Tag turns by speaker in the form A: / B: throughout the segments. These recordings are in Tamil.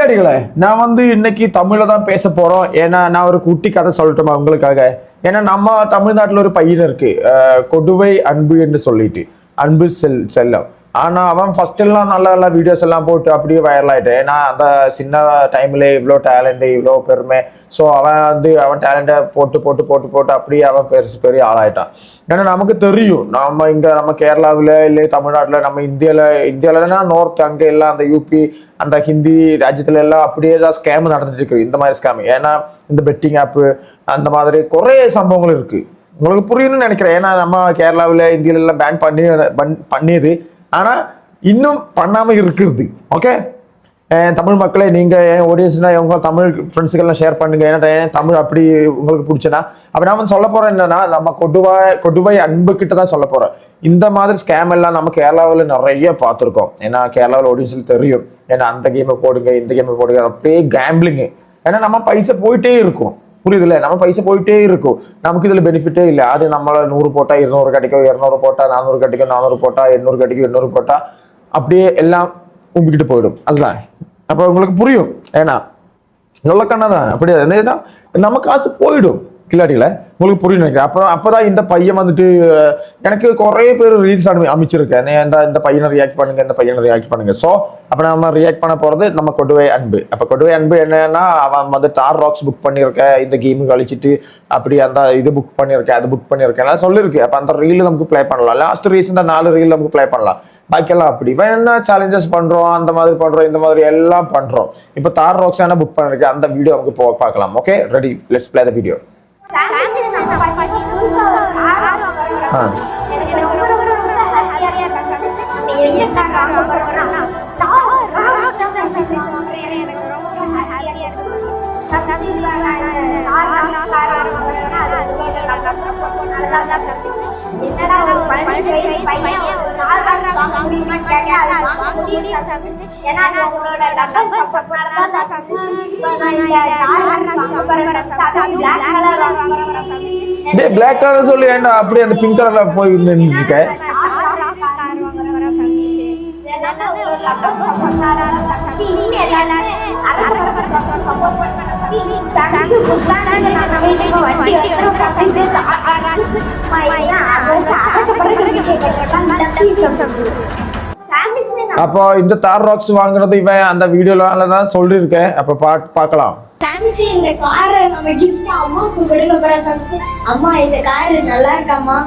A: கில்லாடிகளே, நான் இன்னைக்கு தமிழ்ல தான் பேச போறோம். ஏன்னா நான் ஒரு குட்டி கதை சொல்லட்டுமா உங்களுக்காக. ஏன்னா நம்ம தமிழ்நாட்டில் ஒரு பையன் இருக்கு, கொடுவை அன்பு என்று சொல்லிட்டு, அன்பு செல்லம். ஆனா அவன் ஃபர்ஸ்ட் எல்லாம் நல்ல நல்ல வீடியோஸ் எல்லாம் போட்டு அப்படியே வைரல் ஆயிட்டேன். ஏன்னா அந்த சின்ன டைம்ல இவ்வளோ டேலண்ட், இவ்வளோ பெருமை. ஸோ அவன் அவன் டேலண்ட்டை போட்டு போட்டு போட்டு போட்டு அப்படியே அவன் பெரிய ஆளாயிட்டான். ஏன்னா நமக்கு தெரியும், நம்ம கேரளாவில் இல்லை தமிழ்நாட்டில், நம்ம இந்தியாவிலன்னா நார்த் அங்கே எல்லாம் அந்த யூபி அந்த ஹிந்தி ராஜ்யத்துல எல்லாம் அப்படியே தான் ஸ்கேம் நடந்துட்டு இருக்கு. இந்த மாதிரி ஸ்கேம், ஏன்னா இந்த பெட்டிங் ஆப்பு அந்த மாதிரி குறைய சம்பவங்கள் இருக்கு. உங்களுக்கு புரியும்னு நினைக்கிறேன். ஏன்னா நம்ம கேரளாவில் இந்தியாவில எல்லாம் பேன் பண்ணியது, ஆனா இன்னும் பண்ணாம இருக்கிறது. ஓகே, தமிழ் மக்களே, நீங்க ஆடியன்ஸ்னா உங்க தமிழ் ஃப்ரெண்ட்ஸுக்கெல்லாம் ஷேர் பண்ணுங்க. ஏன்னா தமிழ் அப்படி உங்களுக்கு பிடிச்சனா. அப்ப நான் சொல்ல போறேன் என்னன்னா, நம்ம கொடுவை அன்பு கிட்ட தான் சொல்ல போறேன். இந்த மாதிரி ஸ்கேம் எல்லாம் நம்ம கேரளாவில் நிறைய பார்த்துருக்கோம். ஏன்னா கேரளாவில் ஆடியன்ஸுக்கு தெரியும். ஏன்னா அந்த கேமை போடுங்க, இந்த கேமை போடுங்க, அப்படியே கேம்பிளிங்கு. ஏன்னா நம்ம பைசா போயிட்டே இருக்கும், புரியுதுல்ல? நம்ம பைசா போயிட்டே இருக்கும், நமக்கு இதுல பெனிஃபிட்டே இல்லை. அது நம்மள 100 போட்டா 200 கிடைக்கும், 200 போட்டா 400 கிடைக்கும், 400 போட்டா 800 கிடைக்கும், 800 போட்டா அப்படியே எல்லாம் உம்பிக்கிட்டு போயிடும். அதுதான் அப்ப உங்களுக்கு புரியும். ஏன்னா சொல்லக்கண்ணாதான் அப்படியே நம்ம காசு போயிடும் கில்லாடியில. உங்களுக்கு புரியும் நினைக்கிறேன். அப்பதான் இந்த பையன் எனக்கு குறைய பேர் ரீல்ஸ் அமைச்சிருக்கேன். இந்த பையனை ரியாக்ட் பண்ணுங்க, இந்த பையனை ரியாக்ட் பண்ணுங்க. ஸோ அப்ப நம்ம ரியாக்ட் பண்ண போறது நம்ம கொடுவை அன்பு. அப்ப கொடுவை அன்பு என்னன்னா, அவன் டார் ராக்ஸ் புக் பண்ணியிருக்கேன், இந்த கேமு கழிச்சிட்டு அப்படி அந்த இது புக் பண்ணியிருக்கேன், அது புக் பண்ணியிருக்கேன் சொல்லிருக்கு. அப்ப அந்த ரீல் நமக்கு பிளே பண்ணலாம். லாஸ்ட் ரீசெண்டா 4 ரீல் நமக்கு பிளே பண்ணலாம். பாக்கியெல்லாம் அப்படி என்ன சேலஞ்சஸ் பண்றோம், அந்த மாதிரி பண்றோம், இந்த மாதிரி எல்லாம் பண்றோம். இப்ப தார் ராக்ஸ் என்ன புக் பண்ணிருக்கேன், அந்த வீடியோ நமக்கு பார்க்கலாம். Okay, ready, let's play the video. Black colour சொல்லி ஏன்டா அப்படி அந்த பிங்க் கலர்ல போய் நின்னுக்க? அப்போ இந்த தார் ராக்ஸ் வாங்குறது இவன் அந்த வீடியோல தான் சொல்லிருக்கேன். அப்ப பார்க்கலாம்.
B: இந்த காரை நம்ம கிஃப்ட் அம்மாவுக்கு கொடுக்க போறோம். அம்மா, இந்த கார் நல்லா இருக்காமா?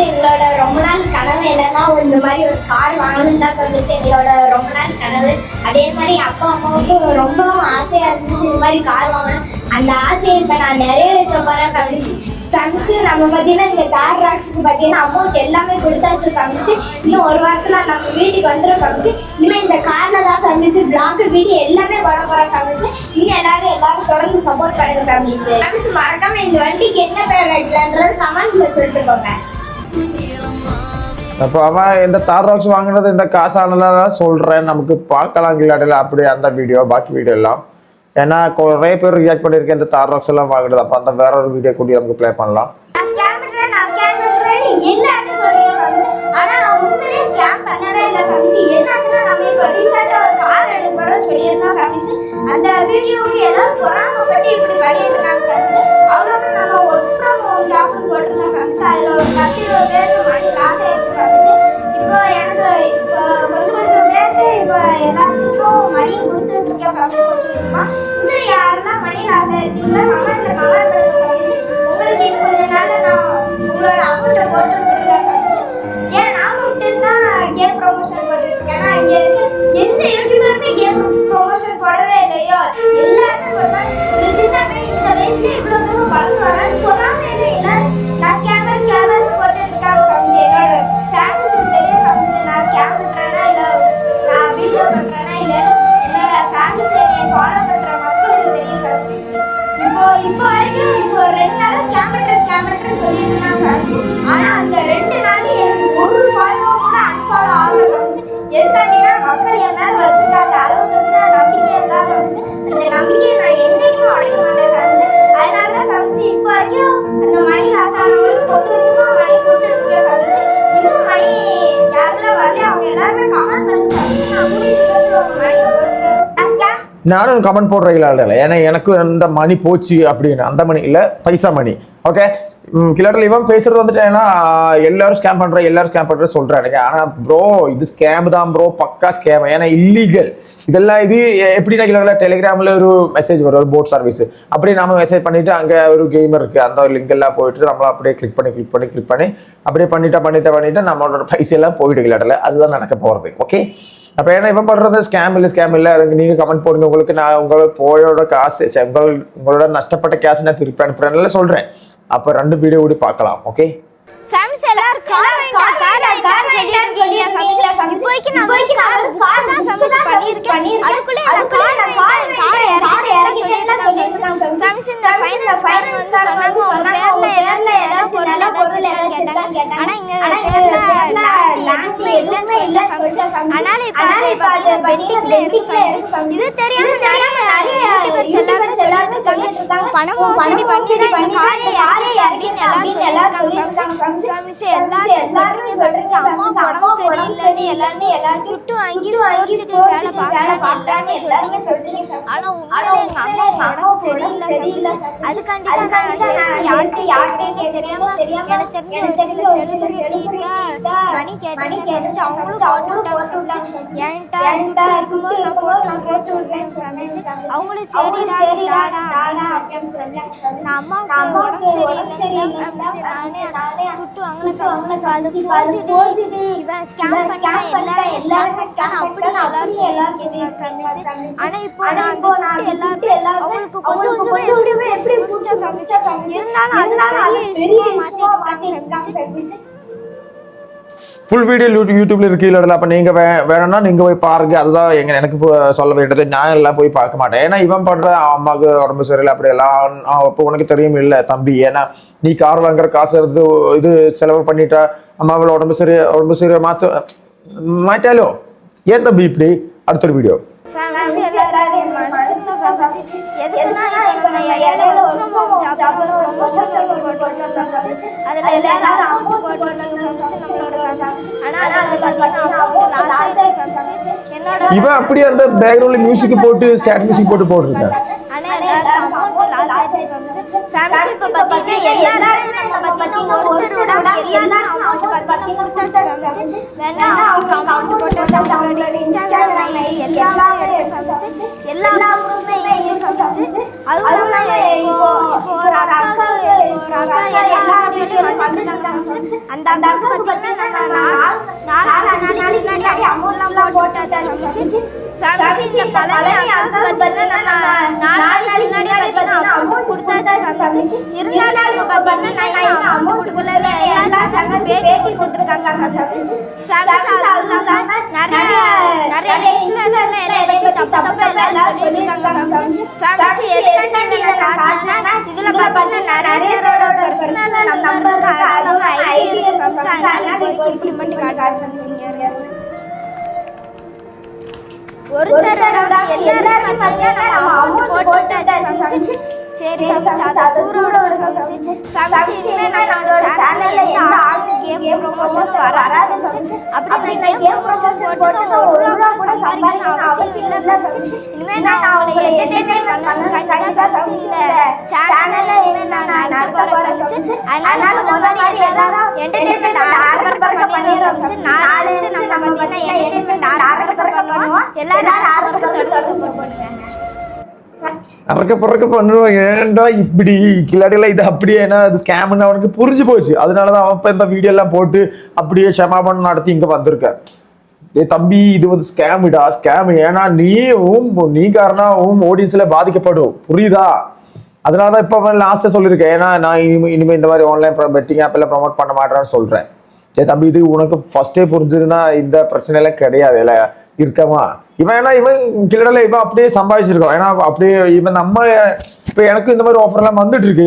B: எங்களோட ரொம்ப நாள் கனவு என்னன்னா, இந்த மாதிரி ஒரு கார் வாங்கணும் தான் இருந்துச்சு. எங்களோட ரொம்ப நாள் கனவு. அதே மாதிரி அப்பா அம்மாவுக்கு ரொம்பவும் ஆசையா இருந்துச்சு இந்த மாதிரி கார் வாங்கணும். அந்த ஆசையை இப்ப நான் நிறைவேற்ற போறேன் ஃப்ரெண்ட்ஸ். நம்ம பார்த்தீங்கன்னா இந்த தார் ராக்ஸுக்கு பார்த்தீங்கன்னா அமௌண்ட் எல்லாமே கொடுத்தாச்சு ஃப்ரெண்ட்ஸ். இன்னும் ஒரு வாரத்தில் நம்ம வீட்டுக்கு வந்துடும் ஃப்ரெண்ட்ஸ். இனிமேல் இந்த காரில் தான் ஃப்ரெண்ட்ஸ் பிளாக் வீடியோ எல்லாமே போட போகிறோம் ஃப்ரெண்ட்ஸ். இன்னும் எல்லாரும் தொடர்ந்து சப்போர்ட் பண்ணுங்க ஃப்ரெண்ட்ஸ். மறக்காம இந்த வண்டிக்கு என்ன பேர் வைக்கலான்றது கமெண்ட்ல சொல்லிட்டு போங்க.
A: அப்போ அவன் இந்த தார் ராக்ஸ் வாங்கினது இந்த காசானதான் சொல்றேன். நமக்கு பார்க்கலாம் கில்லாடில அப்படி அந்த வீடியோ, பாக்கி வீடியோ எல்லாம். ஏன்னா நிறைய பேர் ரியாக்ட் பண்ணியிருக்கேன் இந்த தார் ராக்ஸ் எல்லாம் வாங்குறது. அப்போ அந்த வேற ஒரு வீடியோ கூட நமக்கு ப்ளே பண்ணலாம்.
B: அந்த வீடியோவுக்கு ஏதாவது பொறாமப்பட்டு இப்படி பண்ணியிருக்காங்க. அவ்வளோ நம்ம ஒர்க் ஃப்ரம் ஹோம் ஜாப்னு போட்டிருந்தோம் ஃப்ரெண்ட்ஸ். அதில் ஒரு 10-20 பேருக்கு மணி காசு ஆயிடுச்சு ஃப்ரெண்ட்ஸ். இப்போ எனக்கு கொஞ்சம் பேருக்கு இப்போ எல்லாத்துக்கும் மணி கொடுத்துட்டு இருக்கேன் ஃப்ரெண்ட்ஸ். கொஞ்சமா இன்னும் யாரெல்லாம் மணி காசு இருக்கீங்களோ கமெண்ட்ல கமெண்ட் பண்ணுங்க ஃப்ரெண்ட்ஸ். உங்களுக்கு இன்னும் கொஞ்ச நாள் நான் உங்களோட அமௌண்ட்டை போட்டு விட்டுருக்கேன் ஃப்ரெண்ட்ஸ். ஏன் நான் மட்டும் தான் கேம் ப்ரொமோஷன் போட்டுட்டு இருக்கேன். இங்கே இருக்க எந்த யூடியூபருமே கேம் ப்ரொமோஷன் போடவே இல்லையோ. எல்லாருமே போட்டாங்க. இந்த வயசுல இவ்வளவு தூரம் வளர்ந்து வரான்னு சொல்லாம எல்லாரும் நான் ஸ்கேமர் போட்டு இருக்காங்க ஃப்ரெண்ட்ஸ். என்னோட ஃபேன்ஸுக்கு தெரியும் ஃப்ரெண்ட்ஸ், நான் ஸ்கேம் பண்றேன்னா இல்லை நான் வீடியோ பண்றேன்னா இல்லை. என்னோட ஃபேன்ஸ் என்னை ஃபாலோ பண்ற மக்களுக்கு தெரியும் ஃப்ரெண்ட்ஸ். இப்போ வரைக்கும் இப்போ 2 நாள் ஸ்கேம் பண்றேன்னு சொல்லிட்டு இருந்தாங்க ஃப்ரெண்ட்ஸ். ஆனா அந்த 2 நாள் எனக்கு ஒரு ஃபாலோ கூட அன்ஃபாலோ ஆகல ஃப்ரெண்ட்ஸ். எதுக்காண்டினா மக்கள் என் மேல வச்சிருக்காங்க அளவுக்கு நம்பிக்கை இருந்தா ஃப்ரெண்ட்ஸ். அந்த நம்பிக்கையை நான் என்னைக்கும் அடைய மாட்டேன் ஃப்ரெண்ட்ஸ். அதனால தான் ஃப்ரெண்ட்ஸ் இப்போ வரைக்கும்
A: நானும் கமெண்ட் போடுறீங்களா இல்லை, ஏன்னா எனக்கு அந்த மணி போச்சு அப்படின்னு, அந்த மணி இல்லை பைசா மணி. ஓகே, கிளடல் இவன் பேசுறது வந்துட்டு ஏன்னா எல்லாரும் ஸ்கேம் பண்ற சொல்றேன் எனக்கு. ஆனா ப்ரோ இது ஸ்கேம் தான் ப்ரோ, பக்கா ஸ்கேம். ஏன்னா இல்லீகல் இதெல்லாம். இது எப்படின்னா கிளடல டெலிகிராம்ல ஒரு மெசேஜ் வரும், ஒரு போட் சர்வீஸ். அப்படியே நாம மெசேஜ் பண்ணிட்டு அங்க ஒரு கேமர் இருக்கு, அந்த ஒரு லிங்க் எல்லாம் போயிட்டு நம்மள அப்படியே கிளிக் பண்ணி அப்படியே பண்ணிட்டு நம்மளோட பைசா எல்லாம் போயிட்டு கிளடல. அதுதான் நடக்க போறது. ஓகே, அப்ப ஏன்னா இவன் பண்றது ஸ்கேம் இல்லை, அதுக்கு நீங்க கமெண்ட் போடுங்க. உங்களுக்கு நான் உங்களுக்கு போயோட காசு உங்களோட நஷ்டப்பட்ட கேஷ் நான் திருப்பி அனுப்புறேன்னு சொல்றேன். அப்ப 2 வீடியோ கூட பார்க்கலாம். ஓகே,
B: ஃபேமிலி எல்லாரும் கார் சொல்லிருக்கீங்க ஃபேமிலி. இப்போதைக்கு நான் கார் தான் ஃபேமிலி பண்ணியிருக்கேன். அதுக்குள்ள இந்த கார் இறக்கி சொல்லிருக்காங்க ஃபேமிலி. இந்த ஃபைனல் வந்து சொன்னாங்க உங்க பேர்ல ஏதாச்சும் பொருள் ஏதாச்சும் கேட்டாங்க. ஆனா இங்க பேர்ல எதுவுமே இல்லைன்னு சொல்லல ஃபேமிலி. அதனால இப்ப அது பெண்டிங்ல இருக்கு ஃபேமிலி. இது தெரியாம நிறைய யூடியூபர்ஸ் எல்லாரும் சொல்லிட்டு இருக்காங்க பணம் மோசடி பண்ணி தான் இந்த காரை யாரே அப்படின்னு எல்லாரும் சொல்லிருக்காங்க ஃபேமிலி. எல்லாரும் சொல்றீங்க அம்மா பணம் சரியில்லைன்னு எல்லாரும் துட்டு வாங்கி போர்ச்சிட்டு வேலை பார்க்கலாம் எல்லாருமே சொல்றீங்க. ஆனா உண்மையிலே எங்க அம்மா பணம் சரியில்லை ஃபேமிலி. அதுக்காண்டி தான் நான் யார்கிட்ட யாருன்னு தெரியாம எனக்கு தெரிஞ்ச ஒரு சில செலிபிரிட்டிங்க மணி கேட்டாங்க ஃபேமிலி. அவங்களும் போட்டு விட்டாங்க என்கிட்ட துட்டு இருக்கும்போது நான் போட்டு விட்டேன் ஃபேமிலி. அவங்களும் சரிடா தாடா அப்படின்னு சொல்லிட்டாங்க ஃபேமிலி. நான் அம்மாவுக்கு உடம்பு சரியில்லைன்னு ஃபேமிலி நானே துட்டு வாங்கின ஃபேமிலி. அது போர்ஜிடி இவன் ஸ்கேம் பண்ணிட்டான் எல்லாரும் ஸ்கேம் பண்ணிட்டான் அப்படி எல்லாரும் சொல்லியிருக்கீங்க ஃபேமிலி. ஆனா இப்போ நான் அந்த துட்டு எல்லாரும் அவங்களுக்கு கொஞ்சம் எப்படி முடிச்சிட்டேன் ஃபேமிலி. இருந்தாலும் அதனால பெரிய இஷ்யூவா மாத்திட்டாங்க ஃபேமிலி.
A: ஃபுல் வீடியோ யூடியூப்ல இருக்கு இல்லை. அப்போ நீங்கள் வேணும்னா நீங்கள் போய் பாருங்க. அதுதான் எனக்கு சொல்ல வேண்டியது. நான் எல்லாம் போய் பார்க்க மாட்டேன். ஏன்னா இவன் பண்ற அம்மாவுக்கு உடம்பு சரியில்லை அப்படியெல்லாம் அப்போ உனக்கு தெரியும் இல்லை தம்பி. ஏன்னா நீ கார் வாங்குற காசு எடுத்து இது செலவு பண்ணிட்டா அம்மாவோட உடம்பு சரி மாറ്റാലോ ஏன் தம்பி இப்படி. அடுத்த வீடியோ இவன் அப்படியே அந்த பேக்ரவுண்ட்ல மியூசிக் போட்டு சேட் மியூசிக் போட்டு போட்டுருக்கேன். சரி தூரோட கேம் ப்ரொமோஷன் வராது. அப்படி நான் கேம் ப்ரொமோஷன் போட்டு ஒரு ரூபா கூட சம்பாதிக்கணும் அவசியம் இல்லை. இனிமே நான் அவங்களை என்டர்டெயின்மெண்ட் பண்ணணும். இந்த சேனல்ல இனிமே நான் நடத்த போறேன். அதனால முதல்ல எல்லாரும் என்டர்டெயின்மெண்ட் ஆரம்பிக்க பண்ணிடுறோம். நாளைக்கு நம்ம பார்த்தீங்கன்னா என்டர்டெயின்மெண்ட் ஆரம்பிக்க பண்ணுவோம். எல்லாரும் ஆரம்பிக்க சப்போர்ட் பண்ணுங்க. அவருக்கு பண்ணுவோம். ஏன்டா இப்படி கிளாடில இது அப்படியே ஏன்னா அது ஸ்கேம்னு அவனுக்கு புரிஞ்சு போச்சு. அதனாலதான் அவன் இப்போ இந்த வீடியோ எல்லாம் போட்டு அப்படியே ஷமாபன் நடத்தி இங்க வந்திருக்க. ஏ தம்பி இது வந்து ஸ்கேம்டா ஸ்கேம். ஏன்னா நீ காரணம் ஆடியன்ஸ்ல பாதிக்கப்படும், புரியுதா? அதனாலதான் இப்ப லாஸ்டா சொல்லியிருக்கேன். ஏன்னா நான் இனிமே இந்த மாதிரி ஆன்லைன் பெட்டிங் ஆப் எல்லாம் ப்ரொமோட் பண்ண மாட்டேன்னு சொல்றேன். சரி தம்பி இது உனக்கு ஃபர்ஸ்டே புரிஞ்சதுன்னா இந்த பிரச்சனை எல்லாம் கிடையாது இல்ல இருக்கமா. இவன் கிளடல இவன் அப்படியே சம்பாதிச்சிருக்கோம். ஏன்னா அப்படியே இவன் நம்ம இப்ப எனக்கு இந்த மாதிரி ஆஃபர் எல்லாம் வந்துட்டு இருக்கு,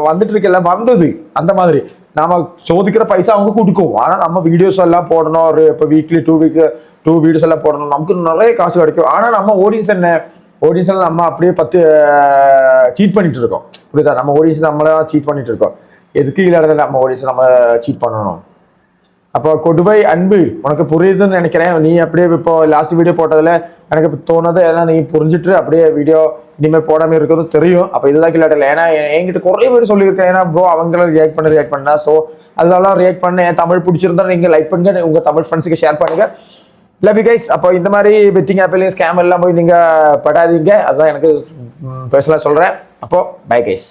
A: வந்துட்டு இருக்கு எல்லாம் வந்தது. அந்த மாதிரி நாம சோதிக்கிற பைசா அவங்க கொடுக்கும். ஆனா நம்ம வீடியோஸ் எல்லாம் போடணும். ஒரு இப்போ வீக்லி 2 வீடியோஸ் எல்லாம் போடணும். நமக்கு நிறைய காசு கிடைக்கும். ஆனா நம்ம ஆடியன்ஸ் நம்ம அப்படியே சீட் பண்ணிட்டு இருக்கோம், புரியுதா? நம்ம ஆடியன்ஸ் நம்மள சீட் பண்ணிட்டு இருக்கோம். எதுக்கு இல்லாத நம்ம ஆடியன்ஸ் நம்ம சீட் பண்ணணும்? அப்போ கொடுவை அன்பு உனக்கு புரியுதுன்னு நினைக்கிறேன். நீ அப்படியே இப்போ லாஸ்ட் வீடியோ போட்டதுல எனக்கு தோணுது எல்லாம் நீ புரிஞ்சுட்டு அப்படியே வீடியோ இனிமேல் போடாமல் இருக்கிறதும் தெரியும். அப்போ இதுதான் கிளாட்டில். ஏன்னா என்கிட்ட குறைய பேர் சொல்லியிருக்கேன். ஏன்னா ப்ரோ அவங்களும் ரியாக்ட் பண்ணா ஸோ அதெல்லாம் ரியாக்ட் பண்ண என் தமிழ் பிடிச்சிருந்தா நீங்கள் லைக் பண்ணுங்க, உங்கள் தமிழ் ஃப்ரெண்ட்ஸுக்கு ஷேர் பண்ணுங்க. Love you guys. அப்போ இந்த மாதிரி பெட்டிங் ஆப்லையும் ஸ்கேம் எல்லாம் போய் நீங்கள் படாதீங்க. அதுதான் எனக்கு பர்சனலாக சொல்கிறேன். அப்போ பை கைஸ்.